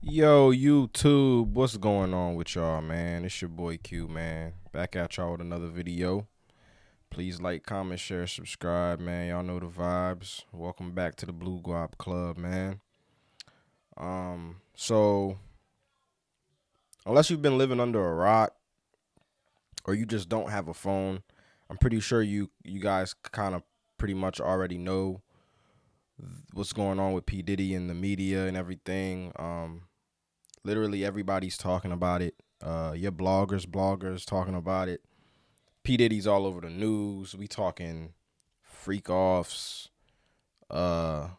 Yo, YouTube, what's going on with y'all, man? It's your boy Q, man. Back at y'all with another video. Please like, comment, share, subscribe, man. Y'all know the vibes. Welcome back to the Blue Guap Club, man. So unless you've been living under a rock or you just don't have a phone, I'm pretty sure you guys kind of pretty much already know what's going on with P Diddy and the media and everything. Literally everybody's talking about it. Your bloggers talking about it. P Diddy's all over the news. We talking freak offs, uh,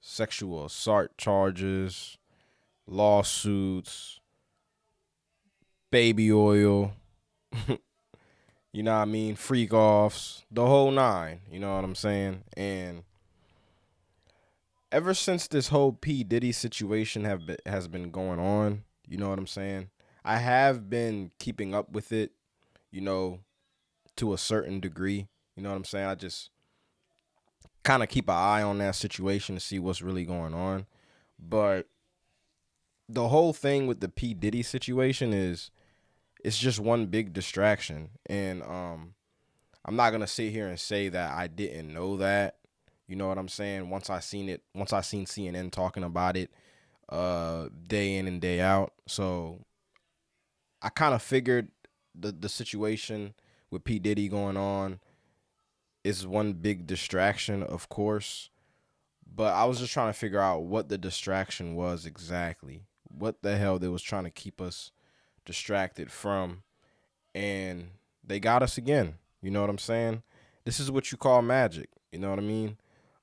sexual assault charges, lawsuits, baby oil. You know what I mean? Freak offs, the whole nine. You know what I'm saying? And ever since this whole P Diddy situation has been going on, you know what I'm saying? I have been keeping up with it, you know, to a certain degree. You know what I'm saying? I just kind of keep an eye on that situation to see what's really going on. But the whole thing with the P Diddy situation is it's just one big distraction. And I'm not gonna sit here and say that I didn't know that. You know what I'm saying? Once I seen CNN talking about it day in and day out. So I kind of figured the situation with P Diddy going on is one big distraction, of course. But I was just trying to figure out what the distraction was exactly. What the hell they was trying to keep us distracted from. And they got us again. You know what I'm saying? This is what you call magic. You know what I mean?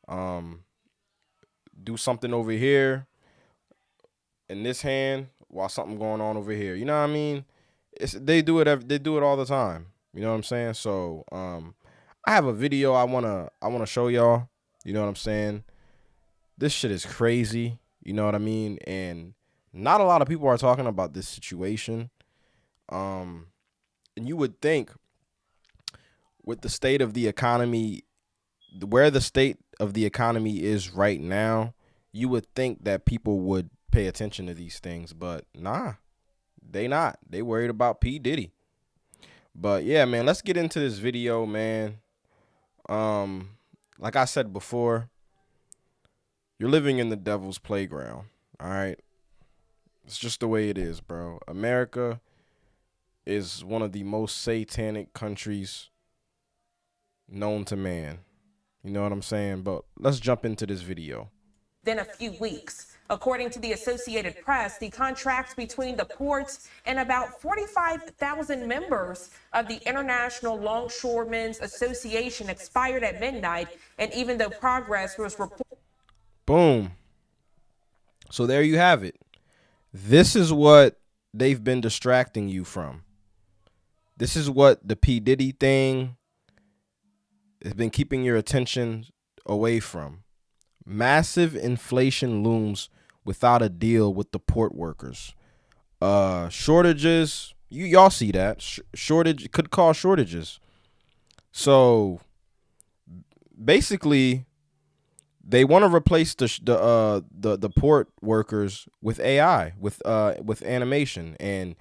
Um, do something over here in this hand while something going on over here. You know what I mean? They do it all the time. You know what I'm saying? So I have a video I wanna show y'all. You know what I'm saying? This shit is crazy. You know what I mean? And not a lot of people are talking about this situation. Um, and you would think with the state of the economy, where the state of the economy is right now, you would think that people would pay attention to these things, but nah, they not. They worried about P Diddy. But yeah, man, let's get into this video, man. Um, like I said before, you're living in the devil's playground. All right, it's just the way it is, bro. America is one of the most satanic countries known to man. You know what I'm saying? But let's jump into this video. Than a few weeks. According to the Associated Press, the contract between the ports and about 45,000 members of the International Longshoremen's Association expired at midnight, and even though progress was reported. Boom. So there you have it. This is what they've been distracting you from. This is what the P Diddy thing has been keeping your attention away from. Massive inflation looms without a deal with the port workers. Shortages, y'all see that. Shortage could cause shortages. So basically they want to replace the port workers with AI, with animation. And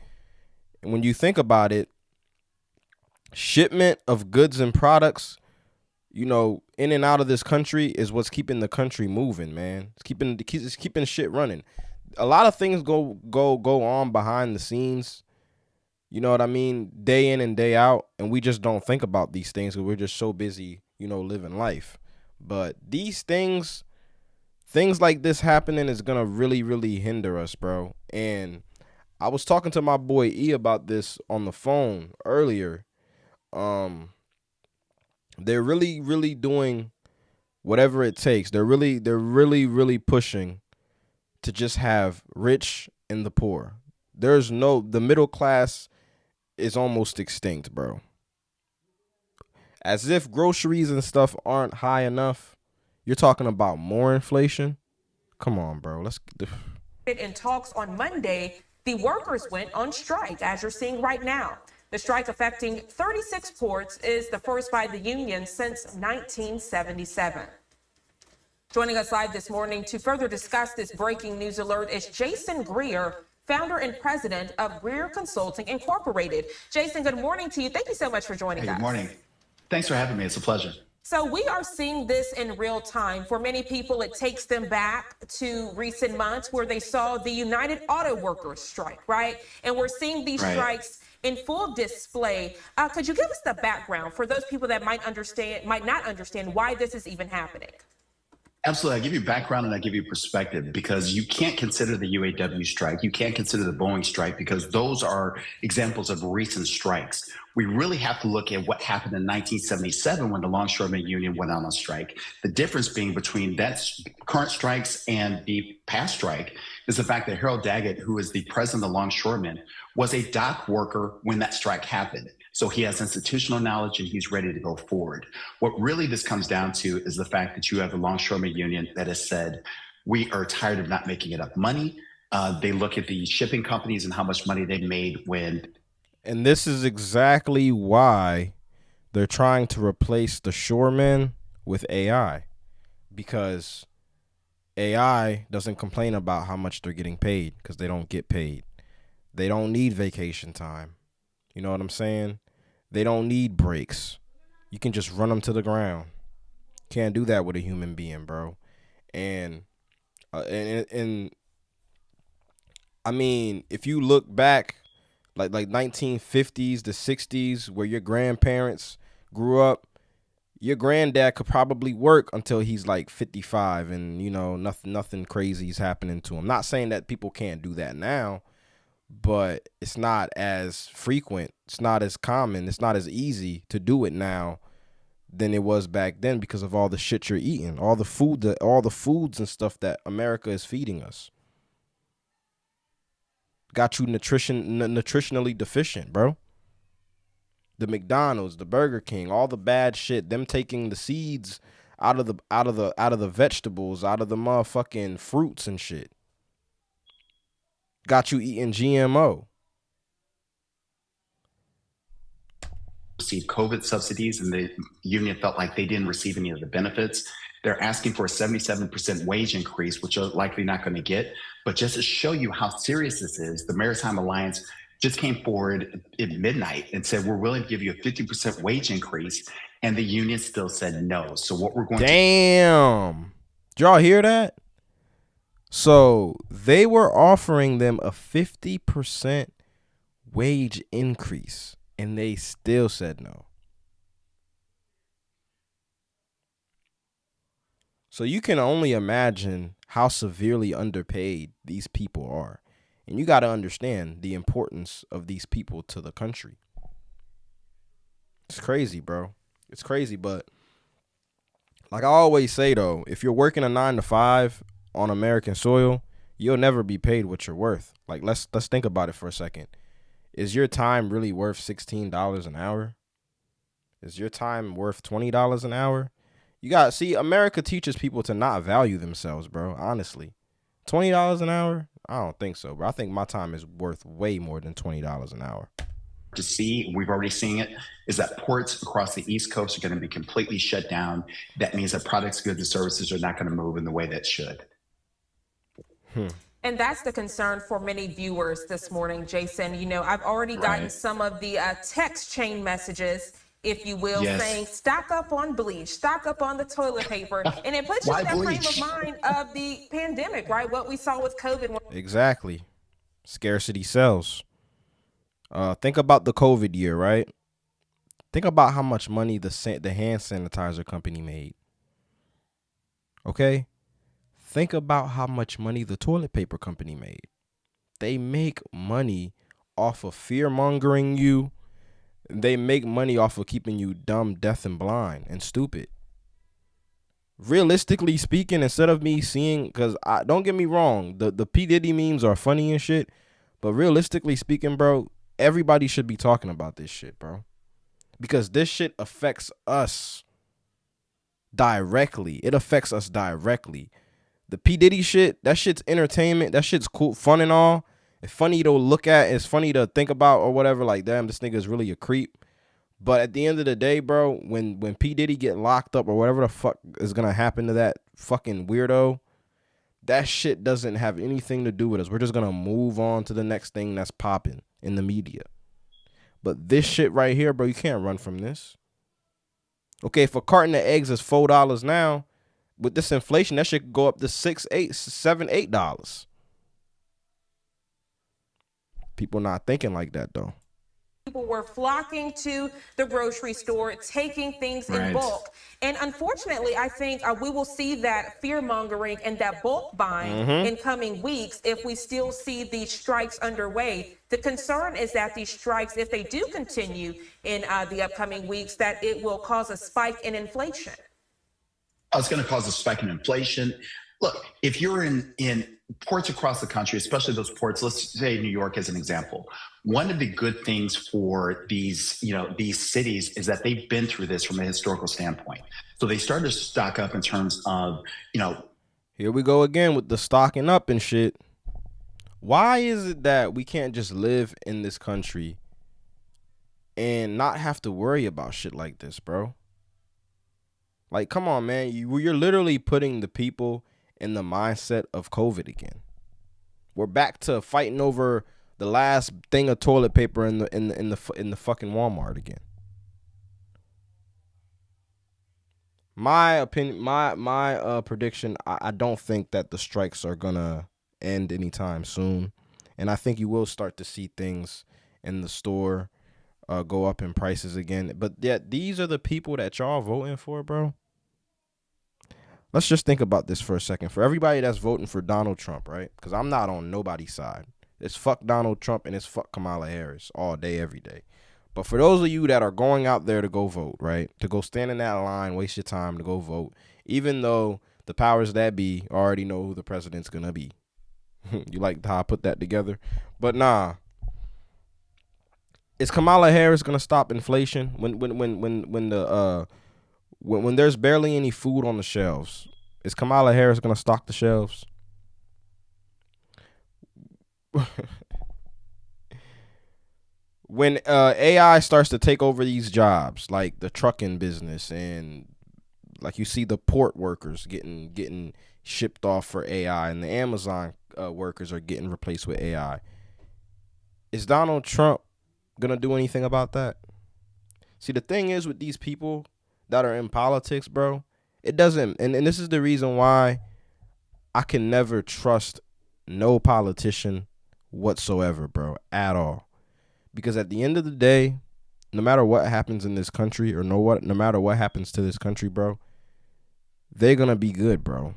when you think about it, shipment of goods and products, you know, in and out of this country is what's keeping the country moving, man. It's keeping shit running. A lot of things go on behind the scenes. You know what I mean? Day in and day out, and we just don't think about these things because we're just so busy, you know, living life. But these things like this happening is gonna really hinder us, bro. And I was talking to my boy E about this on the phone earlier. Um, they're really doing whatever it takes. They're really pushing to just have rich and the poor. The middle class is almost extinct, bro. As if groceries and stuff aren't high enough. You're talking about more inflation? Come on, bro. In talks on Monday, the workers went on strike, as you're seeing right now. The strike affecting 36 ports is the first by the union since 1977. Joining us live this morning to further discuss this breaking news alert is Jason Greer, founder and president of Greer Consulting Incorporated. Jason, good morning to you. Thank you so much for joining us. Good morning. Thanks for having me. It's a pleasure. So we are seeing this in real time. For many people, it takes them back to recent months where they saw the United Auto Workers strike, right? And we're seeing these strikes in full display. Could you give us the background for those people that might not understand why this is even happening? Absolutely. I give you background and I give you perspective, because you can't consider the UAW strike. You can't consider the Boeing strike, because those are examples of recent strikes. We really have to look at what happened in 1977 when the Longshoremen Union went on strike. The difference being between that current strikes and the past strike is the fact that Harold Daggett, who is the president of the Longshoremen, was a dock worker when that strike happened. So he has institutional knowledge and he's ready to go forward. What really this comes down to is the fact that you have the Longshoremen Union that has said, we are tired of not making enough money. They look at the shipping companies and how much money they made when. And this is exactly why they're trying to replace the shoremen with AI, because AI doesn't complain about how much they're getting paid because they don't get paid. They don't need vacation time. You know what I'm saying? They don't need breaks. You can just run them to the ground. Can't do that with a human being, bro. And I mean, if you look back, like 1950s to 60s, where your grandparents grew up, your granddad could probably work until he's like 55, and you know nothing crazy is happening to him. Not saying that people can't do that now, but it's not as frequent. It's not as common. It's not as easy to do it now than it was back then because of all the shit you're eating, all the foods and stuff that America is feeding us. Got you nutritionally deficient, bro. The McDonald's, the Burger King, all the bad shit, them taking the seeds out of the vegetables, out of the motherfucking fruits and shit. Got you eating GMO. Received COVID subsidies, and the union felt like they didn't receive any of the benefits. They're asking for a 77% wage increase, which they're likely not going to get. But just to show you how serious this is, the Maritime Alliance just came forward at midnight and said, we're willing to give you a 50% wage increase. And the union still said no. So what we're going Damn. Did y'all hear that? So they were offering them a 50% wage increase, and they still said no. So you can only imagine how severely underpaid these people are. And you got to understand the importance of these people to the country. It's crazy, bro. It's crazy, but like I always say, though, if you're working a 9-to-5 on American soil, you'll never be paid what you're worth. Like, let's think about it for a second. Is your time really worth $16 an hour? Is your time worth $20 an hour? You got see, America teaches people to not value themselves, bro. Honestly, $20 an hour? I don't think so, bro. I think my time is worth way more than $20 an hour. To see, we've already seen it, is that ports across the East Coast are going to be completely shut down. That means that products, goods, and services are not going to move in the way that should. And that's the concern for many viewers this morning, Jason. You know, I've already gotten some of the text chain messages, if you will, saying stock up on bleach, stock up on the toilet paper. And it puts you in that frame of mind of the pandemic, right? What we saw with COVID. Exactly. Scarcity sells. Think about the COVID year, right? Think about how much money the hand sanitizer company made. Okay? Think about how much money the toilet paper company made. They make money off of fear-mongering you. They make money off of keeping you dumb, deaf, and blind, and stupid. Realistically speaking, instead of me seeing, because don't get me wrong, the P. Diddy memes are funny and shit, but realistically speaking, bro, everybody should be talking about this shit, bro. Because this shit affects us directly. It affects us directly. The P. Diddy shit, that shit's entertainment. That shit's cool, fun and all. It's funny to look at. It's funny to think about or whatever. Like, damn, this nigga is really a creep. But at the end of the day, bro, when P. Diddy get locked up or whatever the fuck is going to happen to that fucking weirdo, that shit doesn't have anything to do with us. We're just gonna move on to the next thing that's popping in the media. But this shit right here, bro, you can't run from this. Okay, if a carton of eggs is $4 now, with this inflation, that shit could go up to $6, $8, $7, $8. People not thinking like that though. People were flocking to the grocery store, taking things in bulk. And unfortunately, I think we will see that fear mongering and that bulk buying in coming weeks if we still see these strikes underway. The concern is that these strikes, if they do continue in the upcoming weeks, that it will cause a spike in inflation. It's going to cause a spike in inflation. Look, if you're in ports across the country, especially those ports, let's say New York as an example, one of the good things for these cities is that they've been through this from a historical standpoint. So they started to stock up in terms of, Here we go again with the stocking up and shit. Why is it that we can't just live in this country and not have to worry about shit like this, bro? Like, come on, man. You're literally putting the people in the mindset of COVID again. We're back to fighting over the last thing of toilet paper in the fucking Walmart again. My opinion, my prediction, I don't think that the strikes are gonna end anytime soon, and I think you will start to see things in the store go up in prices again. But yet these are the people that y'all voting for, bro. Let's just think about this for a second. For everybody that's voting for Donald Trump, right? Because I'm not on nobody's side. It's fuck Donald Trump and it's fuck Kamala Harris all day, every day. But for those of you that are going out there to go vote, right? To go stand in that line, waste your time to go vote, even though the powers that be already know who the president's going to be. You like how I put that together? But nah. Is Kamala Harris going to stop inflation when there's barely any food on the shelves? Is Kamala Harris going to stock the shelves? When AI starts to take over these jobs, like the trucking business, and like you see the port workers getting shipped off for AI, and the Amazon workers are getting replaced with AI, is Donald Trump gonna do anything about that? See, the thing is with these people that are in politics, bro, it doesn't, and this is the reason why I can never trust no politician whatsoever, bro, at all. Because at the end of the day, no matter what happens in this country, or no matter what happens to this country, bro, they're gonna be good, bro.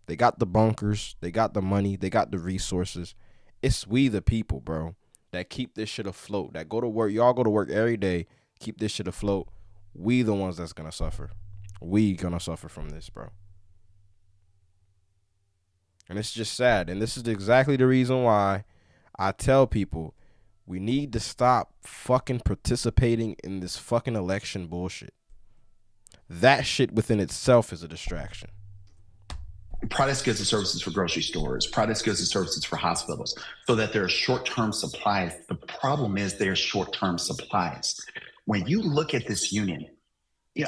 They got the bunkers, they got the money, they got the resources. It's we the people, bro, that keep this shit afloat, that go to work. Y'all go to work every day, keep this shit afloat. We the ones that's gonna suffer. We gonna suffer from this, bro. And it's just sad. And this is exactly the reason why I tell people we need to stop fucking participating in this fucking election bullshit. That shit within itself is a distraction. Products, goods, and services for grocery stores, products, goods, and services for hospitals, so that there are short-term supplies. The problem is there's short-term supplies. When you look at this union,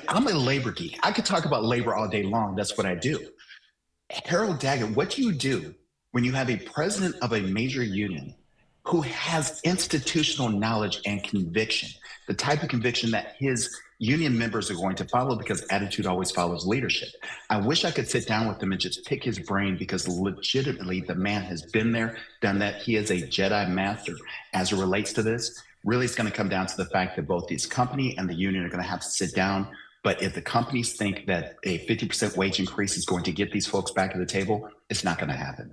I'm a labor geek. I could talk about labor all day long. That's what I do. Harold Daggett, what do you do when you have a president of a major union who has institutional knowledge and conviction, the type of conviction that his union members are going to follow, because attitude always follows leadership? I wish I could sit down with him and just pick his brain, because legitimately the man has been there, done that. He is a Jedi master as it relates to this. Really, it's going to come down to the fact that both this company and the union are going to have to sit down. But if the companies think that a 50% wage increase is going to get these folks back at the table, it's not going to happen.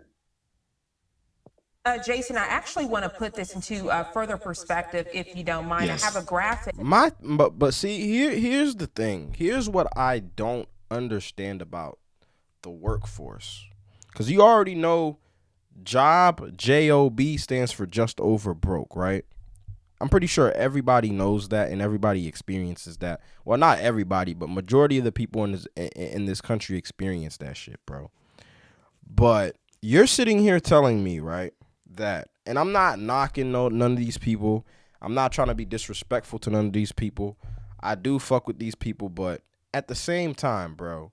Jason, I actually want to put this into further perspective, if you don't mind. Yes. I have a graphic. But see, here's the thing. Here's what I don't understand about the workforce. Because you already know job, J-O-B, stands for just over broke, right? I'm pretty sure everybody knows that and everybody experiences that. Well, not everybody, but majority of the people in this country experience that shit, bro. But you're sitting here telling me, right, that, and I'm not knocking none of these people. I'm not trying to be disrespectful to none of these people. I do fuck with these people, but at the same time, bro,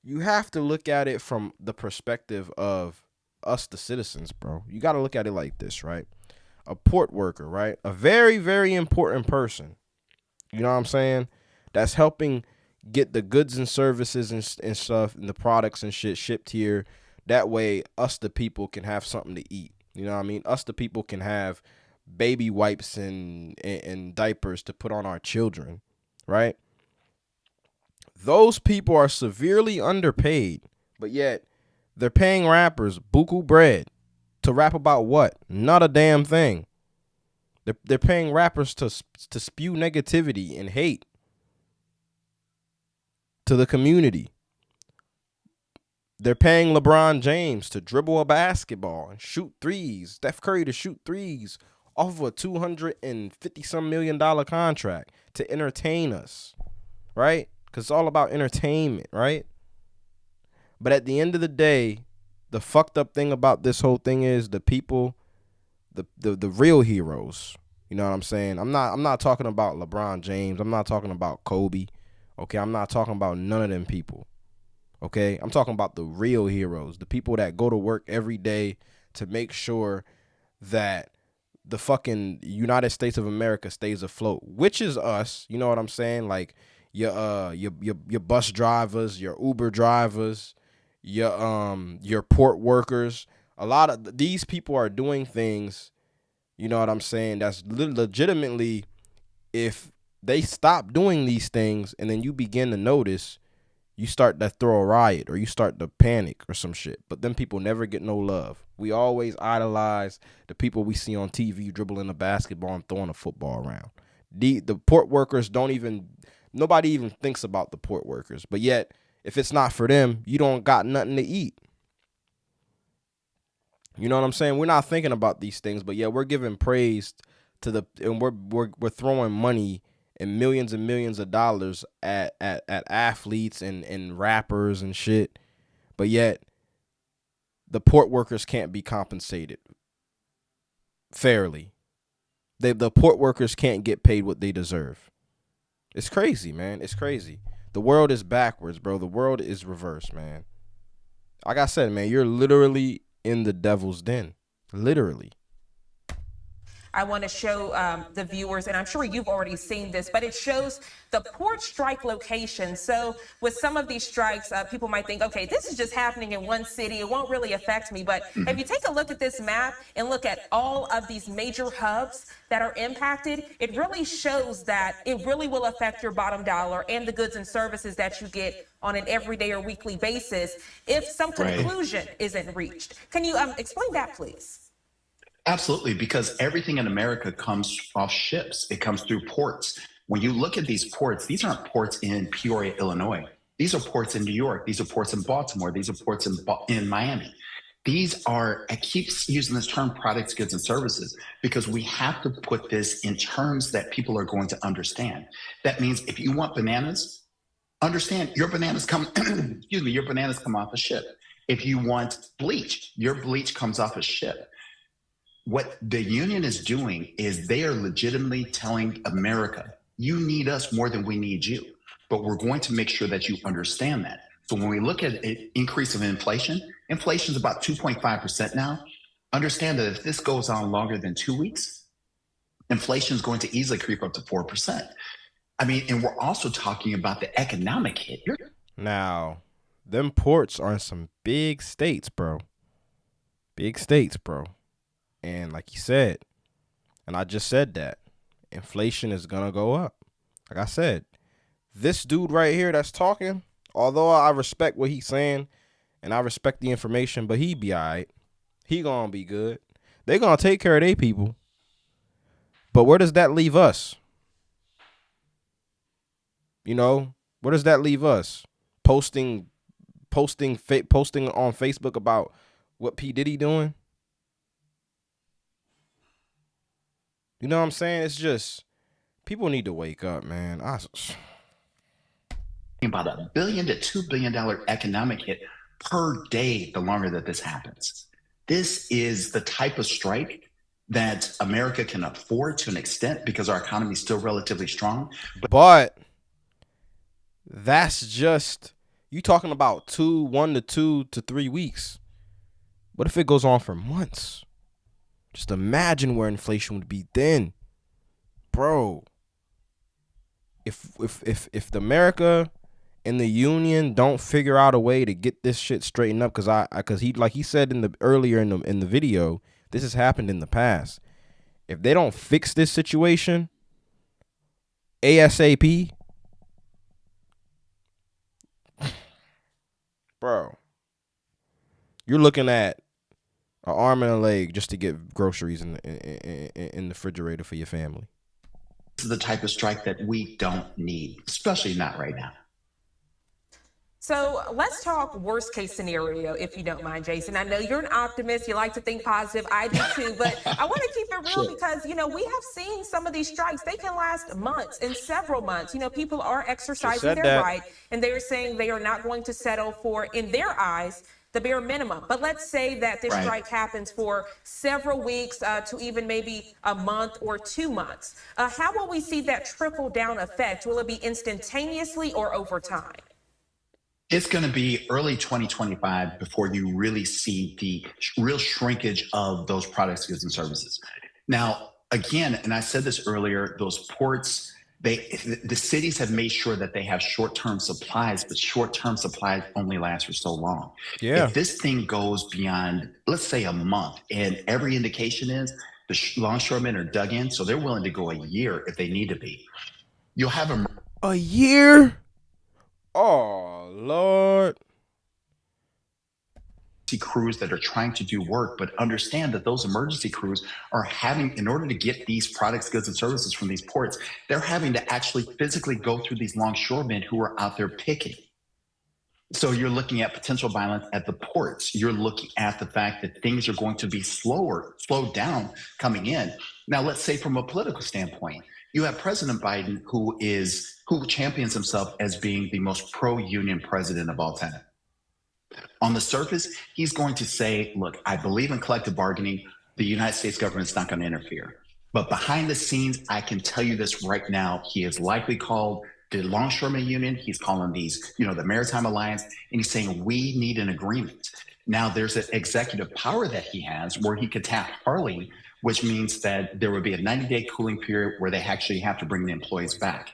you have to look at it from the perspective of us, the citizens, bro. You got to look at it like this, right? A port worker, right? A very, very important person. You know what I'm saying? That's helping get the goods and services and stuff and the products and shit shipped here. That way, us, the people, can have something to eat. You know what I mean? Us, the people, can have baby wipes and diapers to put on our children, right? Those people are severely underpaid, but yet they're paying rappers buku bread to rap about what? Not a damn thing. They're paying rappers to spew negativity and hate to the community. They're paying LeBron James to dribble a basketball and shoot threes. Steph Curry to shoot threes off of a $250-some million contract to entertain us, right? Because it's all about entertainment, right? But at the end of the day, the fucked up thing about this whole thing is the people, the real heroes. You know what I'm saying? I'm not talking about LeBron James. I'm not talking about Kobe. Okay, I'm not talking about none of them people. Okay, I'm talking about the real heroes, the people that go to work every day to make sure that the fucking United States of America stays afloat, which is us. You know what I'm saying? Like your bus drivers, your Uber drivers, your port workers. A lot of these people are doing things, you know what I'm saying, that's legitimately, if they stop doing these things and then you begin to notice, you start to throw a riot or you start to panic or some shit. But them people never get no love. We always idolize the people we see on TV dribbling a basketball and throwing a football around. The port workers nobody even thinks about the port workers. But yet, if it's not for them, you don't got nothing to eat. You know what I'm saying? We're not thinking about these things, but yeah, we're giving praise to and we're throwing money and millions of dollars at athletes and rappers and shit. But yet the port workers can't be compensated fairly. The port workers can't get paid what they deserve. It's crazy, man. It's crazy. The world is backwards, bro. The world is reversed, man. Like I said, man, you're literally in the devil's den. Literally. I want to show the viewers, and I'm sure you've already seen this, but it shows the port strike location. So with some of these strikes, people might think, okay, this is just happening in one city. It won't really affect me. But if you take a look at this map and look at all of these major hubs that are impacted, it really shows that it really will affect your bottom dollar and the goods and services that you get on an everyday or weekly basis if some conclusion isn't reached. Can you explain that, please? Absolutely, because everything in America comes off ships. It comes through ports. When you look at these ports, these aren't ports in Peoria, Illinois. These are ports in New York. These are ports in Baltimore. These are ports in Miami. These are, I keep using this term, products, goods, and services, because we have to put this in terms that people are going to understand. That means if you want bananas, understand your bananas come, excuse me, your bananas come off a ship. If you want bleach, your bleach comes off a ship. What the union is doing is they are legitimately telling America, you need us more than we need you. But we're going to make sure that you understand that. So when we look at an increase of inflation is about 2.5% now. Understand that if this goes on longer than 2 weeks, inflation is going to easily creep up to 4%. I mean, and we're also talking about the economic hit. Now, them ports are in some big states, bro. Big states, bro. And like you said, and I just said that, inflation is going to go up. Like I said, this dude right here that's talking, although I respect what he's saying and I respect the information, but he be all right. He going to be good. They going to take care of their people. But where does that leave us? You know, where does that leave us? Posting on Facebook about what P. Diddy doing? You know what I'm saying? It's just, people need to wake up, man. About $1 billion to $2 billion economic hit per day the longer that this happens. This is the type of strike that America can afford to an extent because our economy is still relatively strong. But that's just You talking about 1 to 2 to 3 weeks. What if it goes on for months? Just imagine where inflation would be then. Bro, if the America and the union don't figure out a way to get this shit straightened up, cause he, like he said in the earlier in the video, this has happened in the past. If they don't fix this situation ASAP, bro, you're looking at an arm and a leg just to get groceries in the refrigerator for your family. This is the type of strike that we don't need, especially not right now. So let's talk worst case scenario, if you don't mind, Jason. I know you're an optimist. You like to think positive. I do too. But I want to keep it real because, we have seen some of these strikes. They can last months and several months. People are exercising their right, and they're saying they are not going to settle for, in their eyes, the bare minimum. But let's say that this strike happens for several weeks to even maybe a month or 2 months. How will we see that trickle down effect? Will it be instantaneously or over time? It's going to be early 2025 before you really see the real shrinkage of those products, goods, and services. Now, again, and I said this earlier, those ports, the cities have made sure that they have short-term supplies, but short-term supplies only last for so long. Yeah. If this thing goes beyond, let's say, a month, and every indication is the longshoremen are dug in, so they're willing to go a year if they need to be. You'll have a year? Oh, Lord. Crews that are trying to do work, but understand that those emergency crews are having, in order to get these products, goods, and services from these ports, they're having to actually physically go through these longshoremen who are out there picking. So you're looking at potential violence at the ports. You're looking at the fact that things are going to be slowed down coming in. Now, let's say from a political standpoint, you have President Biden who champions himself as being the most pro-union president of all time. On the surface, he's going to say, look, I believe in collective bargaining. The United States government's not going to interfere. But behind the scenes, I can tell you this right now, he has likely called the Longshoremen Union. He's calling these, the Maritime Alliance, and he's saying we need an agreement. Now, there's an executive power that he has where he could tap Harley, which means that there would be a 90-day cooling period where they actually have to bring the employees back.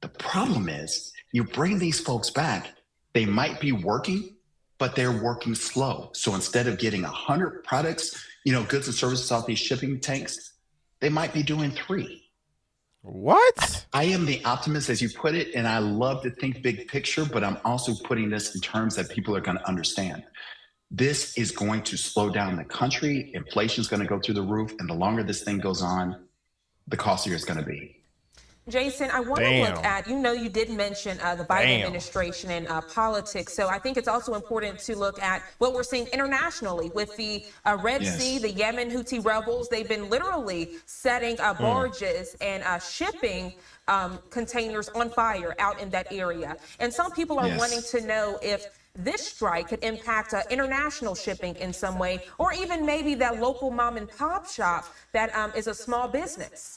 The problem is you bring these folks back, they might be working, but they're working slow. So instead of getting 100 products, goods and services off these shipping tanks, they might be doing 3. What? I am the optimist, as you put it, and I love to think big picture, but I'm also putting this in terms that people are going to understand. This is going to slow down the country. Inflation is going to go through the roof, and the longer this thing goes on, the costlier it's going to be. Jason, I want to look at, you did mention the Biden administration and politics. So I think it's also important to look at what we're seeing internationally with the Red Sea, the Yemen Houthi rebels. They've been literally setting barges and shipping containers on fire out in that area. And some people are wanting to know if this strike could impact international shipping in some way, or even maybe that local mom and pop shop that is a small business.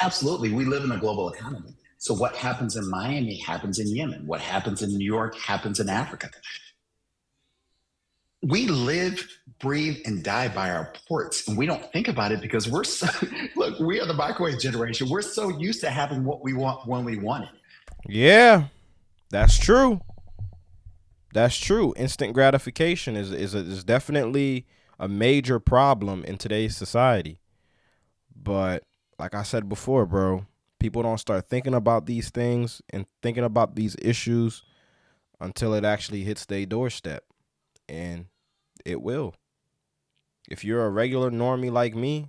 Absolutely. We live in a global economy. So what happens in Miami happens in Yemen. What happens in New York happens in Africa. We live, breathe, and die by our ports. And we don't think about it because look, we are the microwave generation. We're so used to having what we want when we want it. Yeah, that's true. That's true. Instant gratification is definitely a major problem in today's society. But like I said before, bro, people don't start thinking about these things and thinking about these issues until it actually hits their doorstep. And it will. If you're a regular normie like me,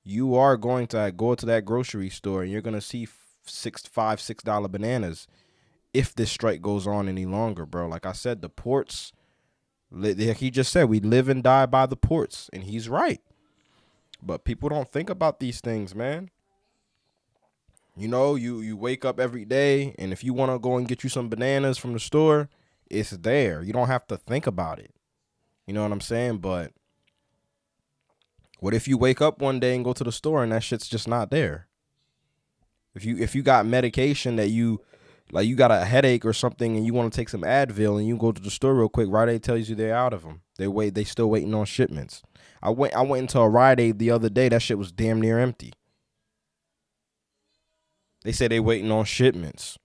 you are going to go to that grocery store and you're going to see $6 bananas if this strike goes on any longer, bro. Like I said, the ports, like he just said, we live and die by the ports, and he's right. But people don't think about these things, man. You wake up every day, and if you want to go and get you some bananas from the store, it's there. You don't have to think about it. You know what I'm saying? But what if you wake up one day and go to the store and that shit's just not there? If you got medication that you Like you got a headache or something and you want to take some Advil and you go to the store real quick. Rite Aid tells you they're out of them. They still waiting on shipments. I went into a Rite Aid the other day. That shit was damn near empty. They said they waiting on shipments.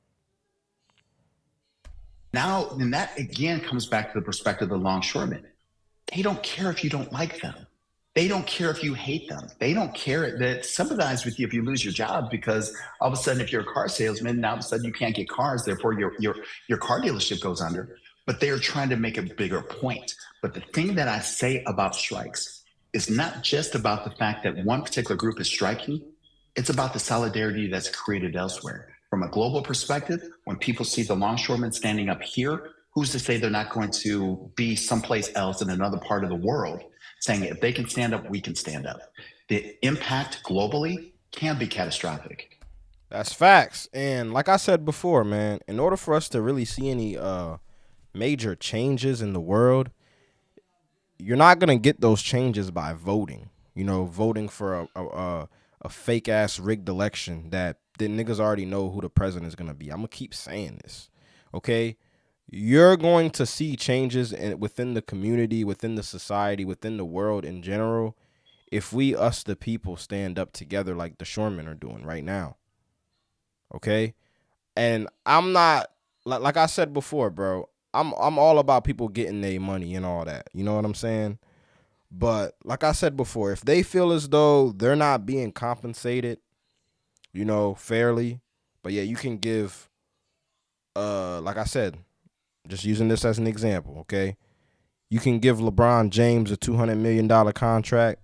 Now, and that again comes back to the perspective of the longshoremen. They don't care if you don't like them. They don't care if you hate them. They don't care that sympathize with you if you lose your job because all of a sudden, if you're a car salesman, now all of a sudden you can't get cars, therefore your car dealership goes under. But they're trying to make a bigger point. But the thing that I say about strikes is not just about the fact that one particular group is striking, it's about the solidarity that's created elsewhere. From a global perspective, when people see the longshoremen standing up here, who's to say they're not going to be someplace else in another part of the world saying if they can stand up, we can stand up? The impact globally can be catastrophic. That's facts. And like I said before, man, in order for us to really see any major changes in the world, you're not gonna get those changes by voting. You know, voting for a fake ass rigged election that the niggas already know who the president is gonna be. I'm gonna keep saying this, okay? You're going to see changes within the community, within the society, within the world in general, if we, us the people, stand up together like the shoremen are doing right now, okay? And I'm not like I said before, bro. I'm all about people getting their money and all that. You know what I'm saying? But like I said before, if they feel as though they're not being compensated, you know, fairly, but yeah, you can give like I said, just using this as an example, okay? You can give LeBron James a $200 million contract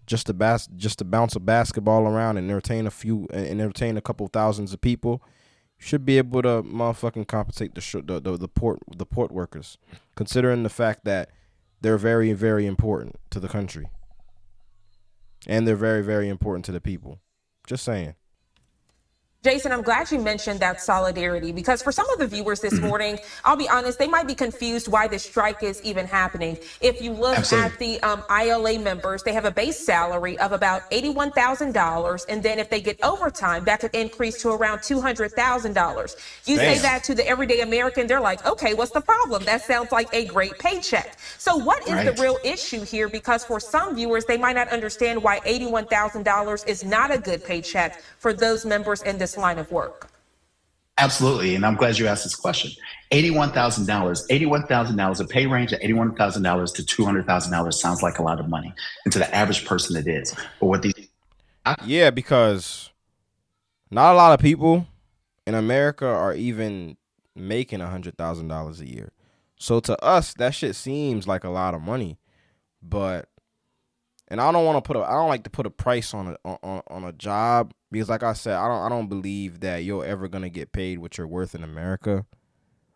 just to bounce a basketball around and entertain a couple thousands of people. You should be able to motherfucking compensate the port workers, considering the fact that they're very, very important to the country. And they're very, very important to the people. Just saying. Jason, I'm glad you mentioned that solidarity because for some of the viewers this morning, I'll be honest, they might be confused why this strike is even happening. If you look Absolutely. at the ILA members, they have a base salary of about $81,000. And then if they get overtime, that could increase to around $200,000. You say Damn. that to the everyday American, they're like, okay, what's the problem? That sounds like a great paycheck. So what is the Right. real issue here? Because for some viewers, they might not understand why $81,000 is not a good paycheck for those members in this line of work. Absolutely. And I'm glad you asked this question. $81,000, a pay range of $81,000 to $200,000 sounds like a lot of money. And to the average person, it is. But what these Yeah, because not a lot of people in America are even making $100,000 a year. So to us, that shit seems like a lot of money. But and I don't like to put a price on a job because like I said, I don't believe that you're ever gonna get paid what you're worth in America.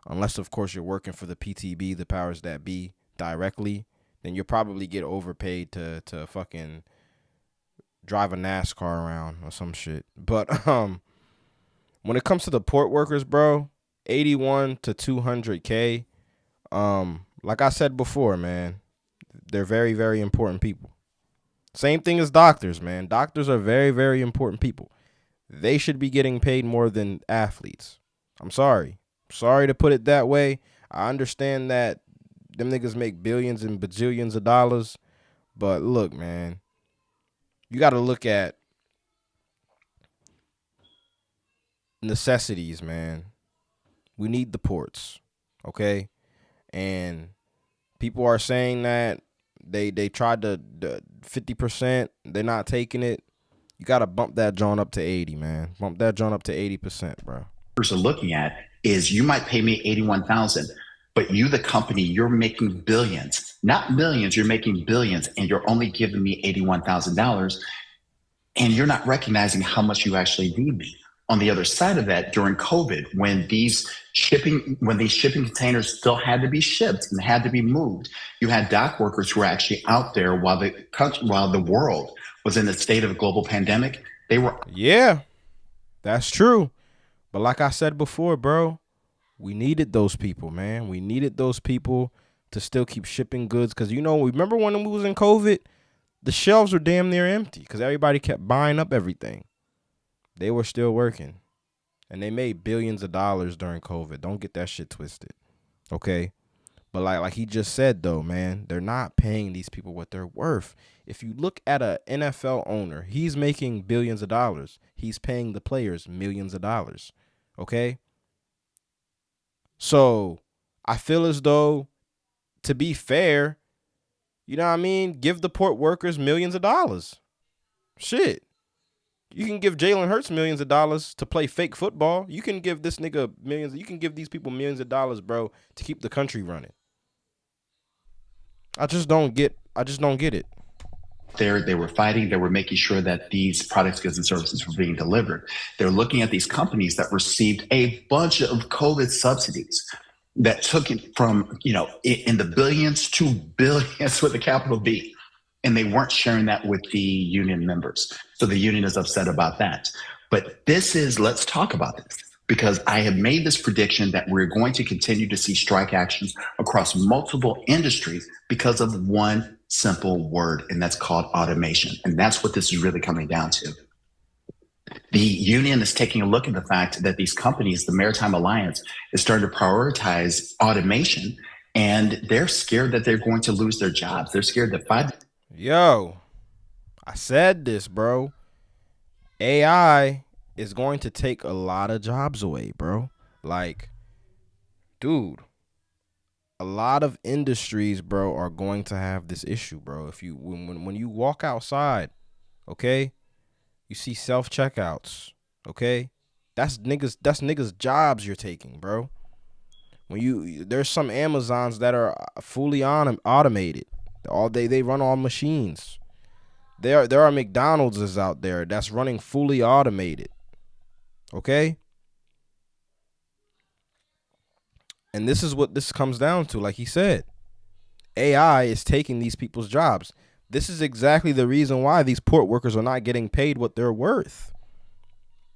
Unless of course you're working for the PTB, the powers that be, directly, then you'll probably get overpaid to fucking drive a NASCAR around or some shit. But when it comes to the port workers, bro, 81 to 200K, like I said before, man, they're very, very important people. Same thing as doctors, man. Doctors are very, very important people. They should be getting paid more than athletes. I'm sorry. Sorry to put it that way. I understand that them niggas make billions and bajillions of dollars. But look, man, you got to look at necessities, man. We need the ports, okay? And people are saying that they tried to 50%. They're not taking it. You got to bump that joint up to 80, man. Bump that joint up to 80%, bro. are looking at is you might pay me 81,000, but you, the company, you're making billions, not millions. You're making billions, and you're only giving me $81,000, and you're not recognizing how much you actually need me. On the other side of that, during COVID, when these shipping containers still had to be shipped and had to be moved, you had dock workers who were actually out there while the world was in a state of a global pandemic. They were Yeah, that's true. But like I said before, bro, we needed those people, man. We needed those people to still keep shipping goods. Because, you know, remember when we was in COVID? The shelves were damn near empty because everybody kept buying up everything. They were still working. and they made billions of dollars during COVID. Don't get that shit twisted, okay? But like he just said though, man, they're not paying these people what they're worth. If you look at a NFL owner, he's making billions of dollars. He's paying the players millions of dollars. Okay? So, I feel as though, to be fair, you know what I mean? Give the port workers millions of dollars. Shit. You can give Jalen Hurts millions of dollars to play fake football. You can give this nigga millions. You can give these people millions of dollars, bro, to keep the country running. I just don't get it. They were fighting. They were making sure that these products, goods, and services were being delivered. They're looking at these companies that received a bunch of COVID subsidies that took it from, in the billions to billions with a capital B. And they weren't sharing that with the union members. So the union is upset about that. But let's talk about this, because I have made this prediction that we're going to continue to see strike actions across multiple industries because of one simple word, and that's called automation. And that's what this is really coming down to. The union is taking a look at the fact that these companies, the Maritime Alliance, is starting to prioritize automation, and they're scared that they're going to lose their jobs. They're scared that Yo, I said this, bro. AI is going to take a lot of jobs away, bro. Like, dude, a lot of industries, bro, are going to have this issue, bro. If you when you walk outside, okay, you see self checkouts, okay, that's niggas jobs you're taking, bro. There's some Amazons that are fully automated. They run on machines. There are McDonald's out there that's running fully automated. Okay? And this is what this comes down to, like he said. AI is taking these people's jobs. This is exactly the reason why these port workers are not getting paid what they're worth.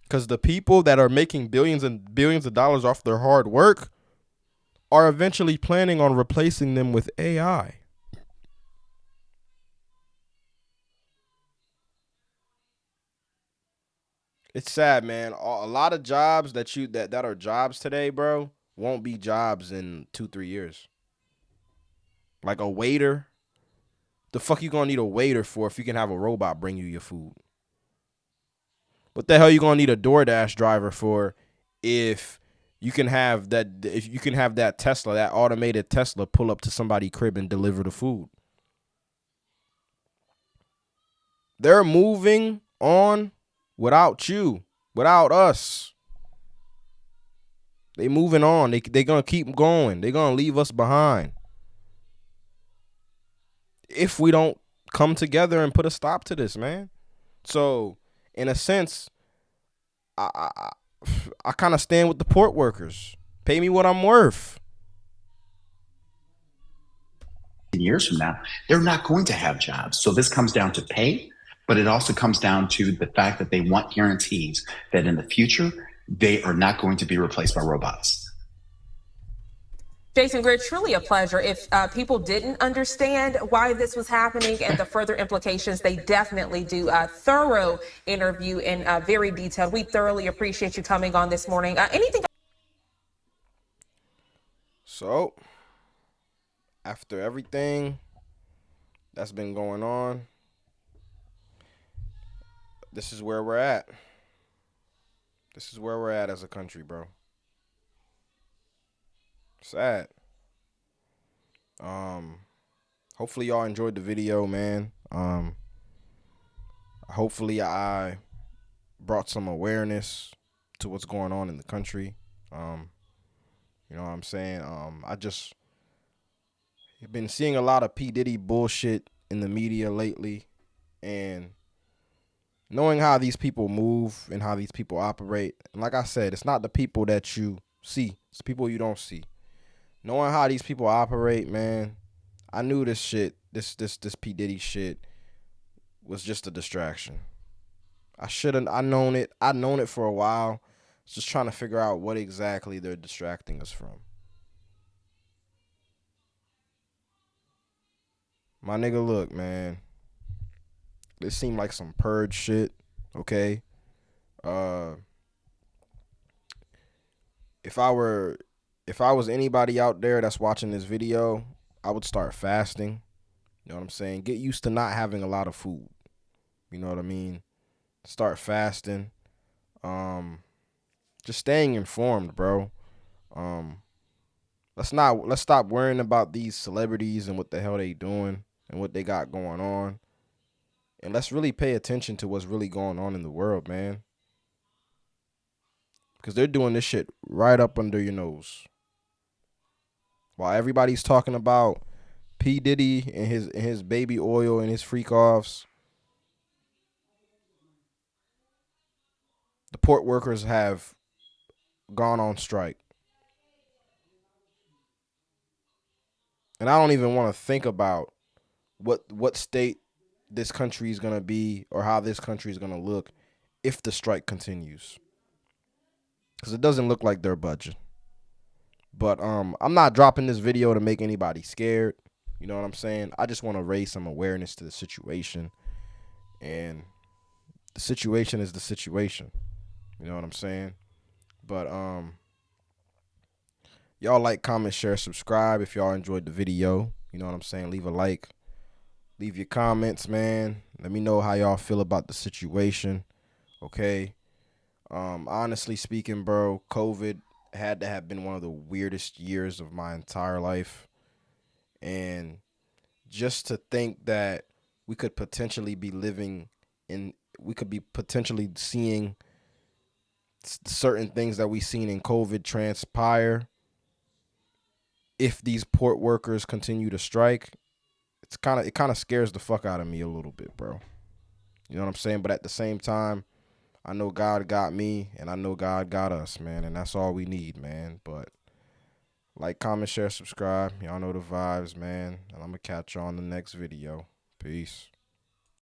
Because the people that are making billions and billions of dollars off their hard work are eventually planning on replacing them with AI. It's sad, man. A lot of jobs that are jobs today, bro, won't be jobs in 2-3 years. Like a waiter. The fuck you gonna need a waiter for if you can have a robot bring you your food? What the hell you gonna need a DoorDash driver for if you can have that Tesla, that automated Tesla, pull up to somebody's crib and deliver the food? They're moving on without you, without us. They moving on. They gonna keep going. They gonna leave us behind if we don't come together and put a stop to this, man. So, in a sense, I kind of stand with the port workers. Pay me what I'm worth. years from now, they're not going to have jobs. So this comes down to pay, but it also comes down to the fact that they want guarantees that in the future, they are not going to be replaced by robots. Jason Greer, truly a pleasure. If people didn't understand why this was happening and the further implications, they definitely do a thorough interview and very detailed. We thoroughly appreciate you coming on this morning. Anything? So, after everything that's been going on, this is where we're at. This is where we're at as a country, bro. Sad. Hopefully y'all enjoyed the video, man. Hopefully I brought some awareness to what's going on in the country. You know what I'm saying? I just been seeing a lot of P. Diddy bullshit in the media lately, and knowing how these people move and how these people operate. And like I said, it's not the people that you see, it's the people you don't see. Knowing how these people operate, man, I knew this shit, this P. Diddy shit was just a distraction. I known it for a while. Just trying to figure out what exactly they're distracting us from. My nigga, look, man. This seemed like some purge shit, okay? if I were if I was anybody out there that's watching this video, I would start fasting. You know what I'm saying? Get used to not having a lot of food. You know what I mean? Start fasting. Um, just staying informed, bro. Um, let's stop worrying about these celebrities and what the hell they doing and what they got going on. And let's really pay attention to what's really going on in the world, man. Because they're doing this shit right up under your nose. While everybody's talking about P. Diddy and his baby oil and his freak offs, the port workers have gone on strike. And I don't even want to think about what state this country is gonna be or how this country is gonna look if the strike continues. Because it doesn't look like they're budging. But I'm not dropping this video to make anybody scared. You know what I'm saying? I just want to raise some awareness to the situation. And the situation is the situation. You know what I'm saying? But y'all like, comment, share, subscribe if y'all enjoyed the video. You know what I'm saying? Leave a like. Leave your comments, man. Let me know how y'all feel about the situation. Okay? Honestly speaking, bro, COVID had to have been one of the weirdest years of my entire life. And just to think that we could potentially be living in, we could be potentially seeing certain things that we seen in COVID transpire if these port workers continue to strike, it kind of scares the fuck out of me a little bit, bro. You know what I'm saying? But at the same time, I know God got me and I know God got us, man, and that's all we need, man. But like, comment, share, subscribe. Y'all know the vibes, man. And I'm gonna catch y'all on the next video. Peace.